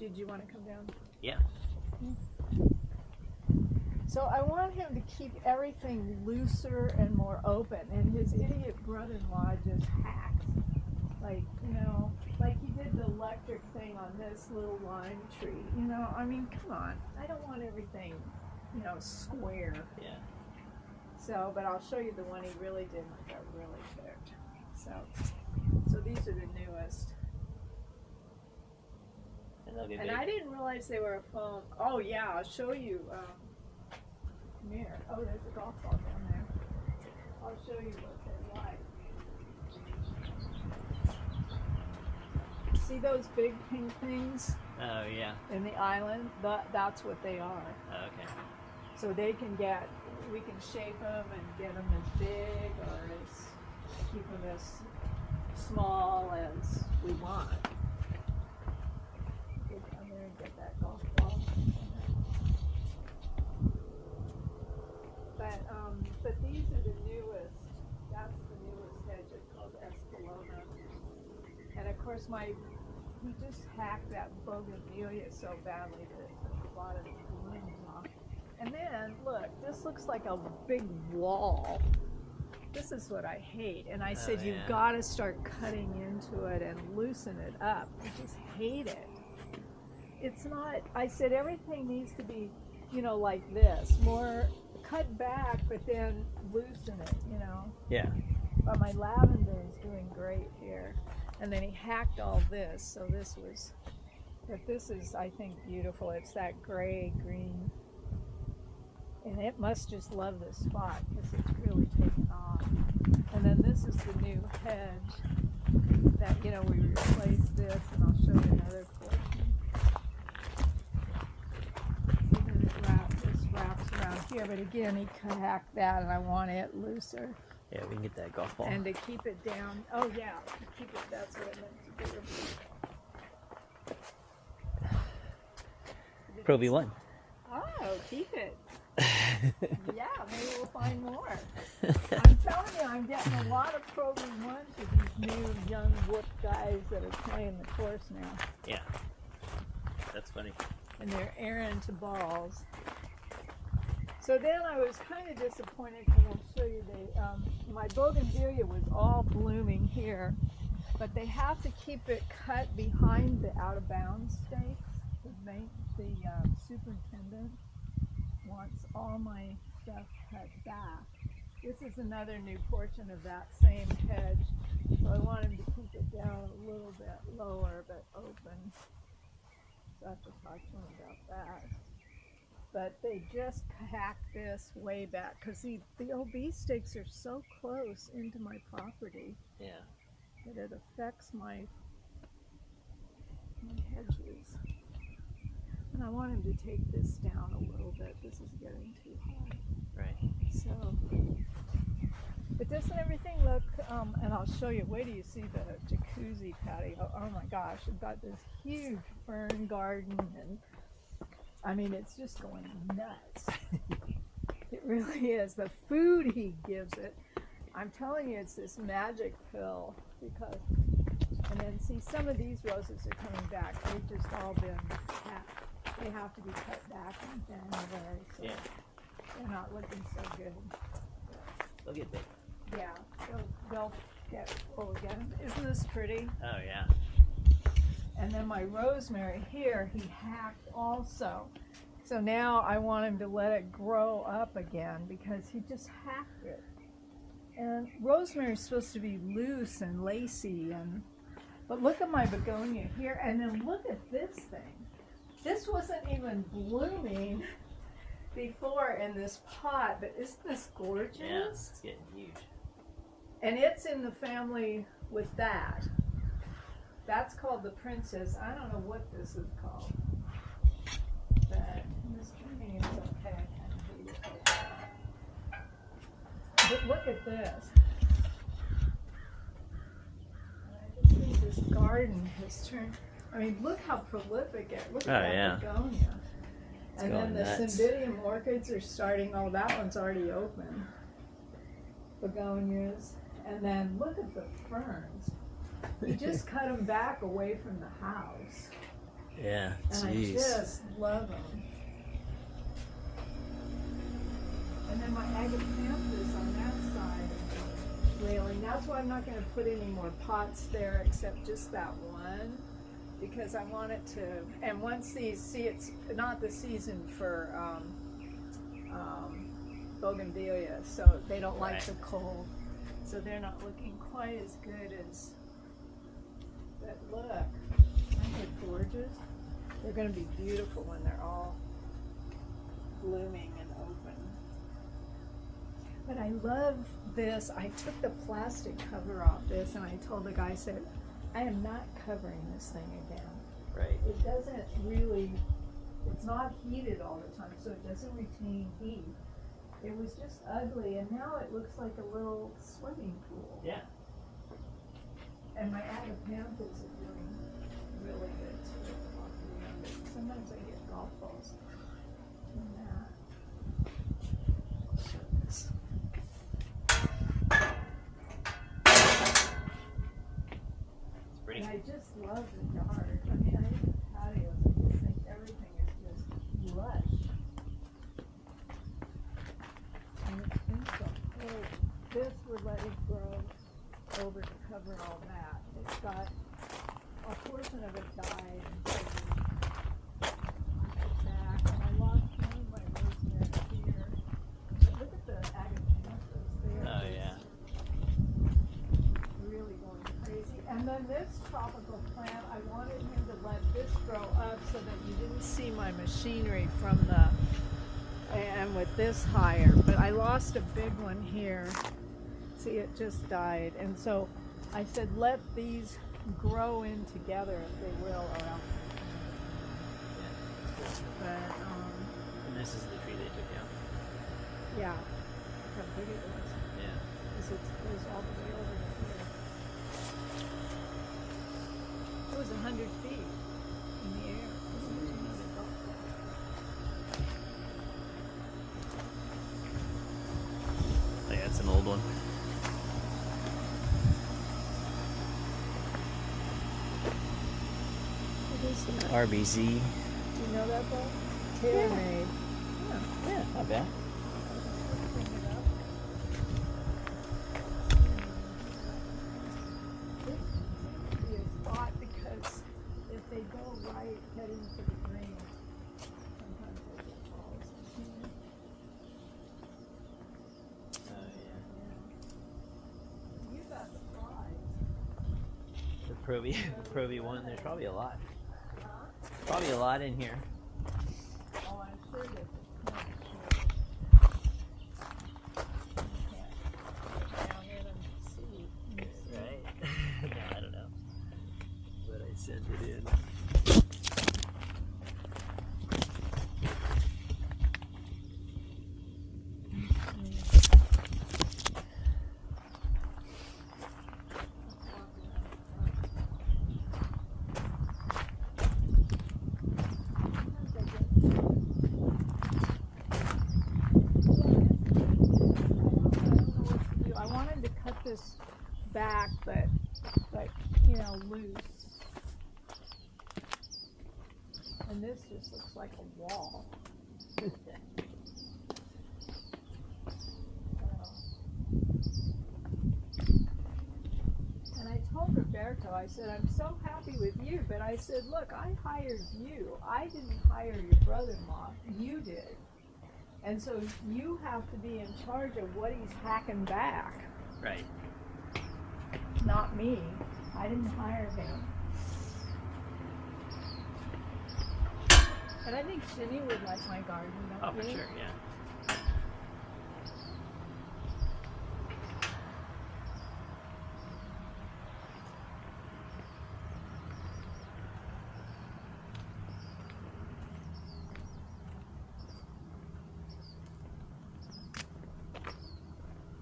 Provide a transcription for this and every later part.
Did you want to come down? Yeah. So I want him to keep everything looser and more open, and his idiot brother-in-law just hacks. Like, you know, like he did the electric thing on this little lime tree. You know, I mean, come on. I don't want everything, you know, square. Yeah. So, but I'll show you the one he really did and got really picked. So these are the newest. And I didn't realize they were a foam. Oh yeah, I'll show you. Come here. Oh, there's a golf ball down there. I'll show you what they're like. See those big pink things? Oh yeah. In the island? That's what they are. Oh, okay. So they can get, we can shape them and get them as big or as, keep them as small as we want. Go down there and get that golf ball. But these are the newest. That's the newest hedge. It's called Espelona. And of course, he just hacked that bougainvillea so badly that it took a lot of the blooms off. And then look, this looks like a big wall. This is what I hate. And I said, you've got to start cutting into it and loosen it up. I just hate it. It's not. I said everything needs to be, you know, like this, more cut back, but then loosen it, you know. Yeah. But my lavender is doing great here. And then he hacked all this, so this was, but this is, I think, beautiful. It's that gray green. And it must just love this spot because it's really taken off. And then this is the new hedge that, you know, we replaced this, and I'll show you another portion. So then this wraps around here, but again, he could hack that, and I want it looser. Yeah, we can get that golf ball. And to keep it down, oh yeah, to keep it, that's what I meant to do. Pro V1. Oh, keep it. Yeah, maybe we'll find more. I'm telling you, I'm getting a lot of Pro V1s with these new young whoop guys that are playing the course now. Yeah. That's funny. And they're errant to balls. So then I was kind of disappointed because I'll show you my bougainvillea was all blooming here, but they have to keep it cut behind the out of bounds stakes. The superintendent wants all my stuff cut back. This is another new portion of that same hedge, so I want him to keep it down a little bit lower but open. So I have to talk to him about that. But they just hacked this way back because the OB stakes are so close into my property that it affects my hedges. And I want him to take this down a little bit. This is getting too high. Right. So, but doesn't everything look, and I'll show you, wait till you see the jacuzzi patio. Oh my gosh, I've got this huge fern garden, and I mean, it's just going nuts. It really is. The food he gives it, I'm telling you, it's this magic pill because, and then see, some of these roses are coming back. They've just all been hacked. They have to be cut back in January, so they're not looking so good. They'll get big. Yeah, they'll get full again. Isn't this pretty? Oh yeah. And then my rosemary here, he hacked also. So now I want him to let it grow up again because he just hacked it. And rosemary is supposed to be loose and lacy, but look at my begonia here, and then look at this thing. This wasn't even blooming before in this pot, but isn't this gorgeous? Yeah, it's getting huge. And it's in the family with that. That's called the princess. I don't know what this is called. But this green is okay. I can't read it. But look at this. I just think this garden has turned. I mean, look how prolific it. Look at that begonia. And then the cymbidium orchids are starting. Oh, that one's already open. Begonias. And then look at the ferns. You just cut them back away from the house. Yeah, And I just love them. And then my agapanthus on that side railing. That's why I'm not going to put any more pots there except just that one, because I want it to. And once these, see, it's not the season for bougainvillea, so they don't like Right. the cold, so they're not looking quite as good as. But look, aren't they gorgeous? They're going to be beautiful when they're all blooming and open. But I love this. I took the plastic cover off this, and I told the guy, I said, I am not covering this thing again. Right. It doesn't really, it's not heated all the time, so it doesn't retain heat. It was just ugly, and now it looks like a little swimming pool. Yeah. And my agapanthus are doing really good too. Sometimes I get golf balls from that. I'll show this. It's pretty. And I just love the yard. I mean, I have patios. I just think everything is just lush. And it's been so cold. This we're letting grow over to cover all that. It's got a portion of it died and so back, and I lost one of my rosemary here. But look at the agapanthus there. Oh yeah. Really going crazy. And then this tropical plant, I wanted him to let this grow up so that you didn't see my machinery from the, and with this higher. But I lost a big one here. See, it just died. And so I said, let these grow in together if they will, or else. But, And this is the tree they took down. yeah, how big it was. Yeah. Because it goes all the way over to here. It was 100 feet in the air. Oh, yeah, it's an old one. What is that? RBZ. Do you know that book? Tailor made. Yeah. Yeah, not bad. Bring it up. This would be a spot because if they go right heading to the green, sometimes they get balls in here. Oh yeah. You got the prize. The Provi one. There's probably a lot. Huh? Probably a lot in here. Oh, I'm sure there's a ton. You can't go down in and see. Let me see. Right? No, I don't know. But I sent it in. I wanted to cut this back, but you know, loose. And this just looks like a wall. And I told Roberto, I said, I'm so happy with you, but I said, look, I hired you. I didn't hire your brother-in-law. You did. And so you have to be in charge of what he's hacking back, Right. not me. I didn't hire him. And I think Shinny would like my garden, Oh, don't for you? sure. Yeah.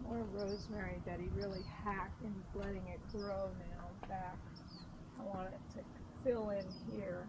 More rosemary that he really hacked, and he's letting it grow now back. I want it to fill in here.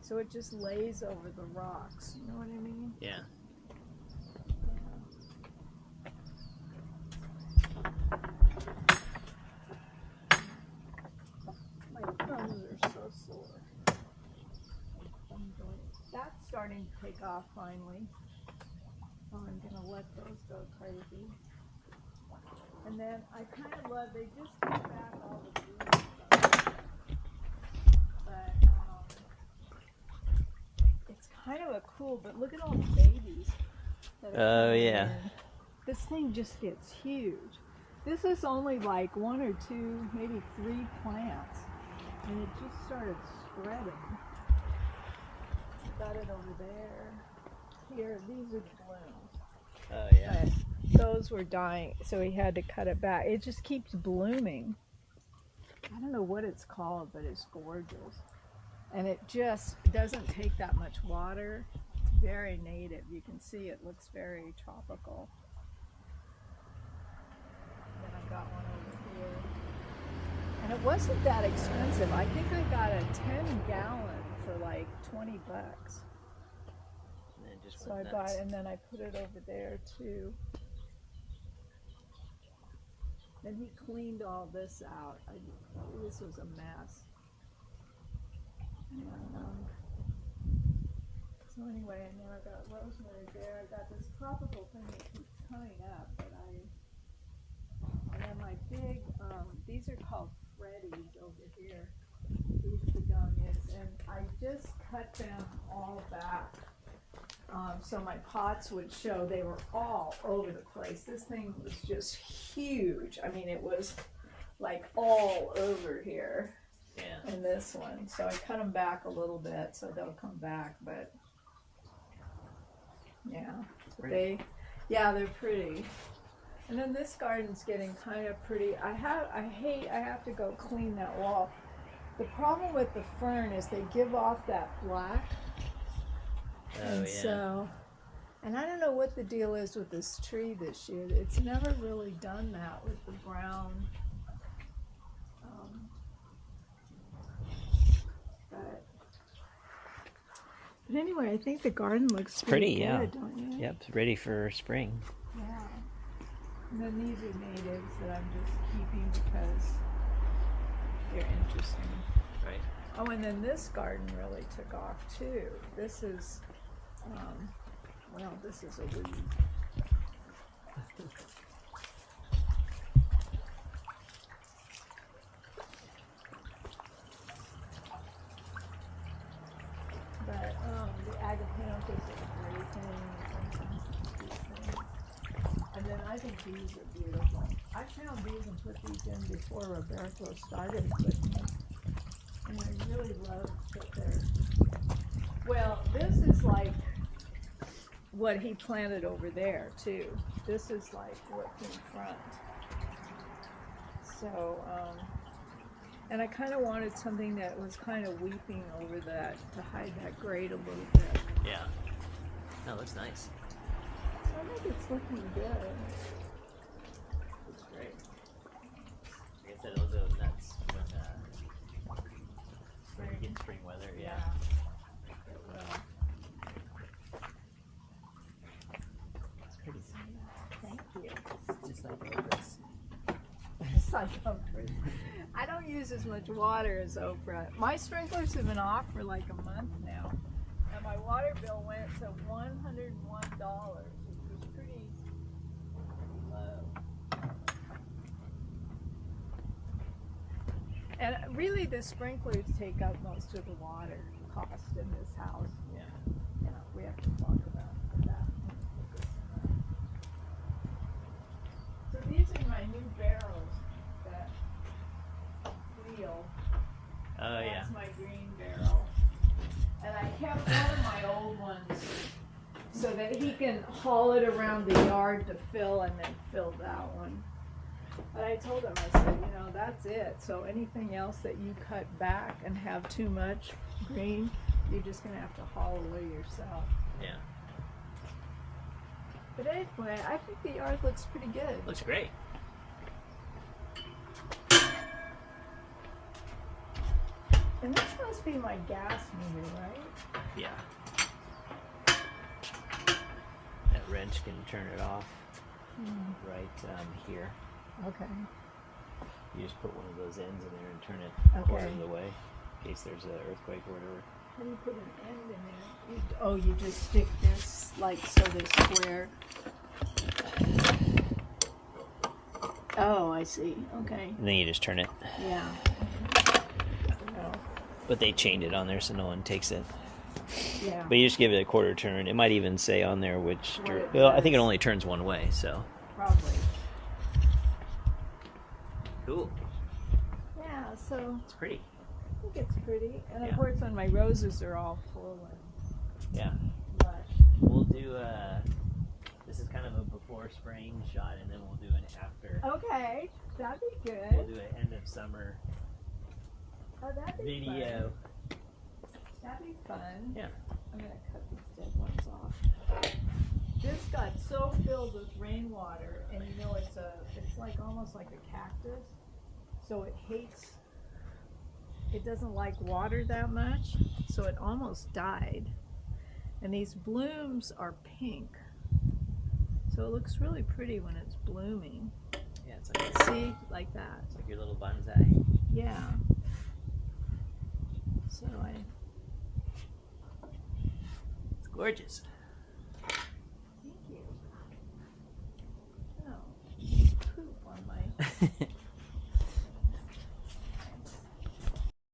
So it just lays over the rocks, you know what I mean? Yeah. My thumbs are so sore. starting to take off finally. So I'm gonna let those go crazy. And then I kind of love, they just took back all the blue stuff. But it's kind of a cool, but look at all the babies. That are Oh, coming yeah. in. This thing just gets huge. This is only like 1 or 2, maybe 3 plants. And it just started spreading. Got it over there. Here, these are the blooms. Oh yeah. But those were dying, so he had to cut it back. It just keeps blooming. I don't know what it's called, but it's gorgeous. And it just doesn't take that much water. It's very native. You can see it looks very tropical. Then I've got one over here. And it wasn't that expensive. I think I got a 10-gallon for like 20 bucks. And then just So I went bought, nuts. and then I put it over there too. Then he cleaned all this out. This was a mess. And, so anyway, and then I got rosemary there. I got this tropical thing that keeps coming up, but and then my big, these are called Freddies over here. These begonias, and I just cut them all back. So my pots would show they were all over the place. This thing was just huge. I mean, it was like all over here. Yeah. In this one. So I cut them back a little bit so they'll come back, but yeah. They're pretty. And then this garden's getting kind of pretty. I have to go clean that wall. The problem with the fern is they give off that black. Oh And yeah. so, and I don't know what the deal is with this tree this year. It's never really done that with the brown. But anyway, I think the garden looks pretty, good, yeah. don't you? Yep, it's ready for spring. Yeah. And then these are natives that I'm just keeping because they're interesting. Right. Oh, and then this garden really took off too. This is, this is a weed. But the agapanthus is a great thing. And then I think these are beautiful. I found these and put these in before Roberto started with me. And I really love that they're, well, this is like what he planted over there too. This is like what's in front. So, and I kind of wanted something that was kind of weeping over that to hide that grade a little bit. Yeah. No, it looks nice. So I think it's looking good. Looks great. Like I said, it'll go nuts when we get spring weather. Yeah. It will. It's pretty. Thank you. It's just like okras. It's like okra. I don't use as much water as okra. My sprinklers have been off for like a month now. And my water bill went to $101, which was pretty low. And really the sprinklers take up most of the water cost in this house. Yeah. Yeah, we have to talk about that. So these are my new barrels that wheel. Oh yeah. That's my green barrel. And I kept one of my old ones so that he can haul it around the yard to fill and then fill that one. But I told him, I said, that's it. So anything else that you cut back and have too much green, you're just going to have to haul away yourself. Yeah. But anyway, I think the yard looks pretty good. Looks great. And this must be my gas meter, right? Yeah. That wrench can turn it off right here. Okay. You just put one of those ends in there and turn it Okay. quarter of the way in case there's an earthquake or whatever. How do you put an end in there? You just stick this like so this square. Oh, I see. Okay. And then you just turn it. Yeah. Oh, But they chained it on there so no one takes it. yeah. But you just give it a quarter turn. It might even say on there which. What it Well, I think it does. only turns one way. So Probably. cool. Yeah. So It's pretty. I think it's pretty, and of Yeah. course, when my roses are all full and Yeah. lush. We'll do this is kind of a before spraying shot, and then we'll do an after. Okay, that'd be We'll good. do an end of summer Oh, that'd be video. fun. That'd be fun. Yeah. I'm gonna cut these dead ones off. This got so filled with rainwater, and you know it's like almost like a cactus, so it doesn't like water that much, so it almost died. And these blooms are pink, so it looks really pretty when it's blooming. Yeah, it's like See, like that. it's like your little bonsai. Yeah. So It's gorgeous.